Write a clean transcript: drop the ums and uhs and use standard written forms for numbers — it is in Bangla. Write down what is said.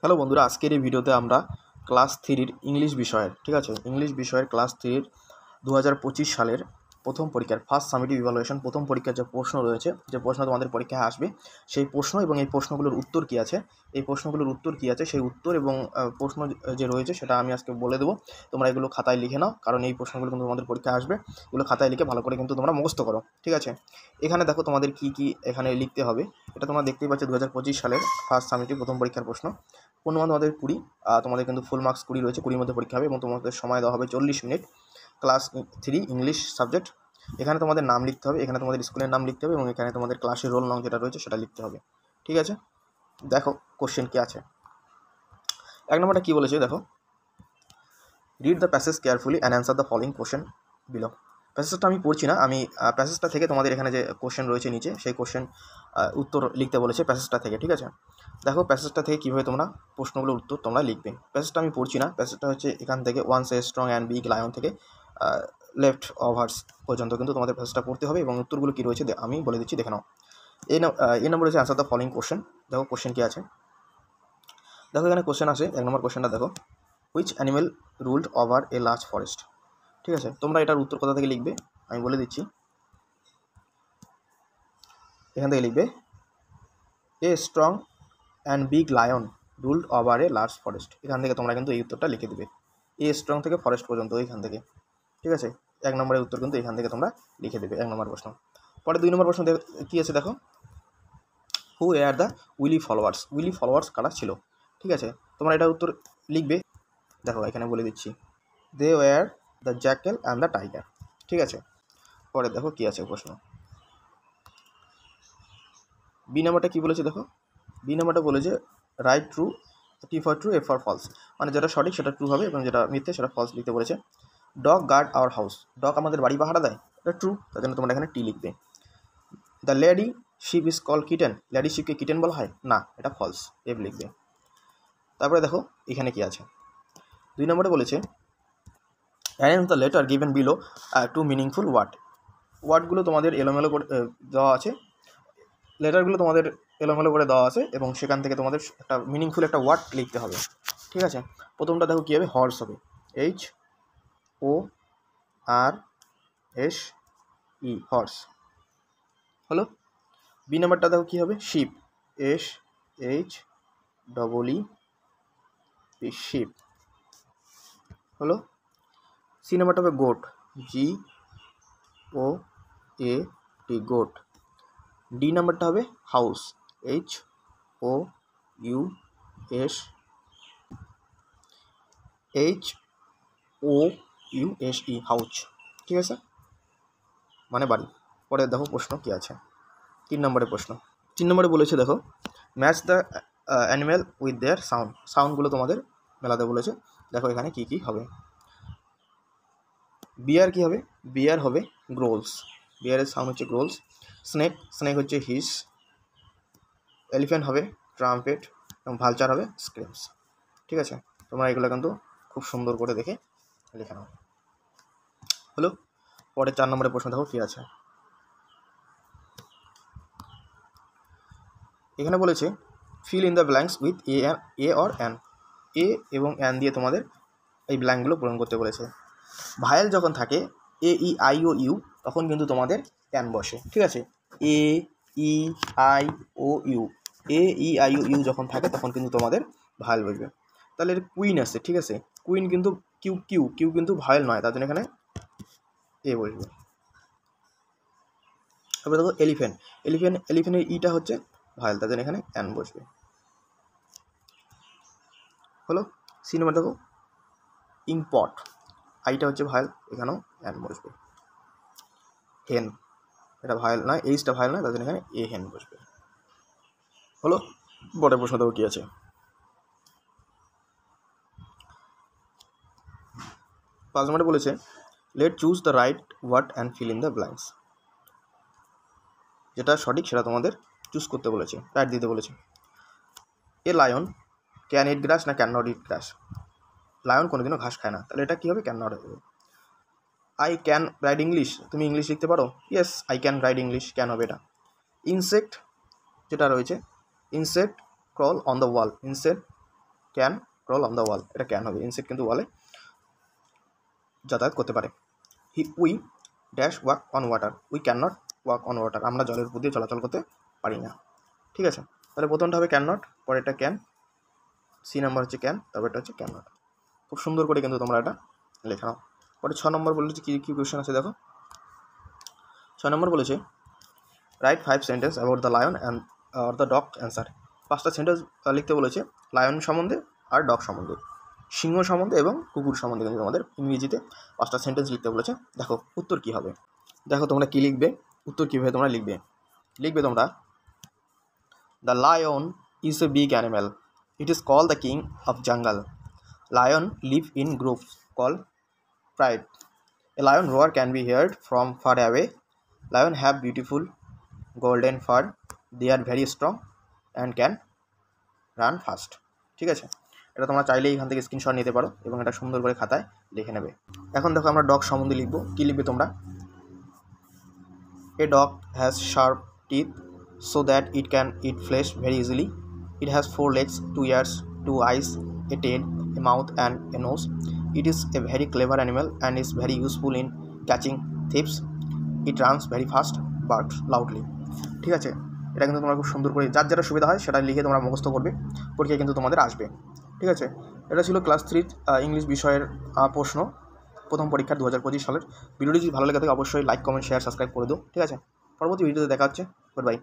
হ্যালো বন্ধুরা, আজকের এই ভিডিওতে আমরা ক্লাস 3 ইংলিশ বিষয়ের ইংলিশ বিষয়ের ক্লাস 3 2025 সালের প্রথম পরীক্ষার ফার্স্ট সামেটিভ ইভ্যালুয়েশন প্রথম পরীক্ষার যে প্রশ্ন রয়েছে, যে প্রশ্ন তোমাদের পরীক্ষায় আসবে, সেই প্রশ্ন এবং এই প্রশ্নগুলোর উত্তর কী আছে, সেই উত্তর এবং প্রশ্ন যে রয়েছে সেটা আমি আজকে বলে দেবো। তোমরা এগুলো খাতায় লিখে নাও, কারণ এই প্রশ্নগুলো কিন্তু তোমাদের পরীক্ষায় আসবে। এগুলো খাতায় লিখে ভালো করে কিন্তু তোমরা মুখস্থ করো। ঠিক আছে, এখানে দেখো তোমাদের কী কী এখানে লিখতে হবে। এটা তোমরা দেখতেই পাচ্ছ 2025 সালের ফার্স্ট সামেটিভ প্রথম পরীক্ষার প্রশ্ন। পূর্ণমান তোমাদের 20, তোমাদের কিন্তু ফুল মার্কস 20 রয়েছে, 20 মধ্যে পরীক্ষা হবে এবং তোমাদের সময় দেওয়া হবে 40 মিনিট। Class 3 English subject. এখানে তোমাদের নাম লিখতে হবে, এখানে তোমাদের স্কুলের নাম লিখতে হবে এবং এখানে তোমাদের ক্লাসের রোল নং যেটা রয়েছে সেটা লিখতে হবে। ঠিক আছে, দেখো কোশ্চেন কী আছে। এক নম্বরটা কী বলেছে দেখো, read the passage carefully and answer the following question below. প্যাসেজটা আমি পড়ছি না, আমি প্যাসেজটা থেকে তোমাদের এখানে যে কোশ্চেন রয়েছে নিচে সেই কোশ্চেন উত্তর লিখতে বলেছে প্যাসেজটা থেকে। ঠিক আছে, দেখো প্যাসেজটা থেকে কীভাবে তোমরা প্রশ্নগুলোর উত্তর তোমরা লিখবে। প্যাসেজটা আমি পড়ছি না, প্যাসেজটা হচ্ছে এখান থেকে once a strong and big lion থেকে লেফট ওভার্স পর্যন্ত কিন্তু তোমাদের প্যাসেজটা পড়তে হবে এবং উত্তরগুলো কী রয়েছে আমি বলে দিচ্ছি, দেখে নাও। এই নম্বর হচ্ছে অ্যান্সার দ্য ফলোইং কোশ্চেন। দেখো কোশ্চেন কী আছে, দেখো এখানে কোশ্চেন আছে। এক নম্বর কোশ্চেনটা দেখো, which animal ruled over a large forest. ঠিক আছে, তোমরা এটার উত্তর কোথা থেকে লিখবে আমি বলে দিচ্ছি। এখান থেকে লিখবে এ strong and big lion ruled over a large forest. এখান থেকে তোমরা কিন্তু এই উত্তরটা লিখে দেবে, এ স্ট্রং থেকে ফরেস্ট পর্যন্ত এইখান থেকে। ঠিক আছে, এক নম্বরের উত্তর কিন্তু এখান থেকে তোমরা লিখে দেবে, এক নম্বর প্রশ্ন। পরে 2 নম্বর প্রশ্ন কী আছে দেখো, who are the wily followers. Wily followers কারা ছিল। ঠিক আছে, তোমরা এটার উত্তর লিখবে। দেখো এখানে বলে দিচ্ছি, they were the jackal and the tiger. ঠিক আছে, পরে দেখো কী আছে প্রশ্ন। বি নাম্বারটা কী বলেছে দেখো, বি নাম্বারটা বলেছে write true, T for true, A for false, মানে যেটা সঠিক সেটা ট্রু হবে এবং যেটা মিথ্যে সেটা ফলস লিখতে বলেছে। Dog guard our house, dog আমাদের বাড়ি পাহারা দেয়, এটা ট্রু, তার জন্য তোমরা এখানে টি লিখবে। The lady ship is call kitten, lady শিপকে কিটেন বলা হয় না, এটা ফলস, এফ লিখবে। তারপরে দেখো এখানে কি আছে, 2 নম্বরে বলেছে arrange the letter given below to meaningful word. ওয়ার্ডগুলো তোমাদের এলোমেলো করে দেওয়া আছে, লেটারগুলো তোমাদের এলোমেলো করে দেওয়া আছে এবং সেখান থেকে তোমাদের একটা মিনিংফুল একটা ওয়ার্ড লিখতে হবে। ঠিক আছে, প্রথমটা দেখো কী হবে, হর্স হবে, HORSE, হর্স হলো। বি নাম্বারটা দেখো কী হবে, শিপ, SHEEP, শিপ হলো। সি নাম্বারটা হবে গোট, GOAT, গোট। ডি নাম্বারটা হবে হাউস, HOUSE, হাউচ। ঠিক আছে, মানে বাড়ি। পরে দেখো প্রশ্ন কী আছে, 3 নম্বরের প্রশ্ন। 3 নম্বরে বলেছে দেখো, match the animal with their sound. সাউন্ডগুলো তোমাদের মেলাতে বলেছে। দেখো এখানে কী কী হবে, বিয়ার কী হবে, বিয়ার হবে গ্রোলস, বিয়ারের সাউন্ড হচ্ছে গ্রোলস। স্নেক হচ্ছে হিস। এলিফ্যান্ট হবে ট্রাম্পেট এবং ভালচার হবে স্ক্রিমস। ঠিক আছে, তোমরা এগুলো কিন্তু খুব সুন্দর করে দেখে লিখে নাও হলো। পরে 4 নম্বরের প্রশ্ন দেখো কী আছে, এখানে বলেছে fill in the blanks with a or an. A এবং অ্যান দিয়ে তোমাদের এই ব্ল্যাঙ্কগুলো পূরণ করতে বলেছে। ভায়েল যখন থাকে AEIOU তখন কিন্তু তোমাদের অ্যান বসে। ঠিক আছে, AEIOU, AEIOU যখন থাকে তখন কিন্তু তোমাদের ভায়েল বসবে। তাহলে এর কুইন আছে, ঠিক আছে, কুইন কিন্তু কিউ কিন্তু ভায়েল নয়, তার জন্য এখানে এ বসবে। তারপরে দেখো এলিফ্যান্টের ইটা হচ্ছে ভায়েল, তার জন্য এখানে অ্যান বসবে হলো। সি নাম্বার দেখো ইম্পট, আইটা হচ্ছে ভায়েল, এখানেও অ্যান বসবে। হেন, এটা ভায়েল নয়, এইচটা ভায়েল নয়, তার জন্য এখানে এ হেন বসবে হলো। পরের প্রশ্ন দেখো কী আছে, 5 নম্বরে বলেছে let choose the right word and fill in the blanks. যেটা সঠিক সেটা তোমাদের চুজ করতে বলেছে, রাইট দিতে বলেছে। A lion can eat grass না can not eat grass. Lion কোনোদিনও ঘাস খায় না, তাহলে এটা কী হবে, ক্যান নট হবে। আই ক্যান রাইড ইংলিশ, তুমি ইংলিশ লিখতে পারো, yes I can write English, can হবে এটা। ইনসেক্ট যেটা রয়েছে, insect crawl on the wall, insect can crawl on the wall, এটা ক্যান হবে, ইনসেক্ট কিন্তু ওয়ালে যাতায়াত করতে পারে। We dash walk on water, we can not walk on water, আমরা জলের উপর দিয়ে চলাচল করতে পারি না। ঠিক আছে, তাহলে প্রথমটা হবে ক্যান নট, পরেরটা ক্যান, সি নাম্বার হচ্ছে ক্যান, তারপরটা হচ্ছে ক্যান নট। খুব সুন্দর করে কিন্তু তোমরা এটা লেখা নাও। পরে 6 নম্বর বলেছে কী কী কোয়েশ্চেন আছে দেখো। 6 নম্বর বলেছে right 5 sentence about the lion and the dog answer. 5টা সেন্টেন্স লিখতে বলেছে লায়ন সম্বন্ধে আর ডগ সম্বন্ধে, সিংহ সম্বন্ধে এবং কুকুর সম্বন্ধে কিন্তু তোমাদের ইংরেজিতে 5টা সেন্টেন্স লিখতে বলেছে। দেখো উত্তর কী হবে, দেখো তোমরা কী লিখবে, উত্তর কীভাবে তোমরা লিখবে তোমরা the lion is a big animal, it is called the king of jungle, lion live in groups called pride, a lion roar can be heard from far away, lion have beautiful golden fur, they are very strong and can run fast। ঠিক আছে, এটা তোমরা চাইলেই এখান থেকে স্ক্রিনশট নিতে পারো এবং এটা সুন্দর করে খাতায় লিখে নেবে। এখন দেখো আমরা ডগ সম্বন্ধে লিখবো, কী লিখবে তোমরা, a dog has sharp teeth so that it can eat flesh very easily, it has 4 legs, 2 ears, 2 eyes, a tail, a mouth and a nose, it is a very clever animal and is very useful in catching thieves, it runs very fast, barks loudly। ঠিক আছে, এটা কিন্তু তোমরা খুব সুন্দর করে যার যেটা সুবিধা হয় সেটা লিখে তোমরা মুখস্থ করবে, পরীক্ষায় কিন্তু তোমাদের আসবে। ঠিক আছে, এটা ছিল ক্লাস 3 ইংলিশ বিষয়ের প্রশ্ন, প্রথম পরীক্ষা 2025 সালের। ভিডিওটি যদি ভালো লেগে থাকে অবশ্যই লাইক, কমেন্ট, শেয়ার, সাবস্ক্রাইব করে দিও। ঠিক আছে, পরবর্তী ভিডিওতে দেখা হচ্ছে, গুড বাই।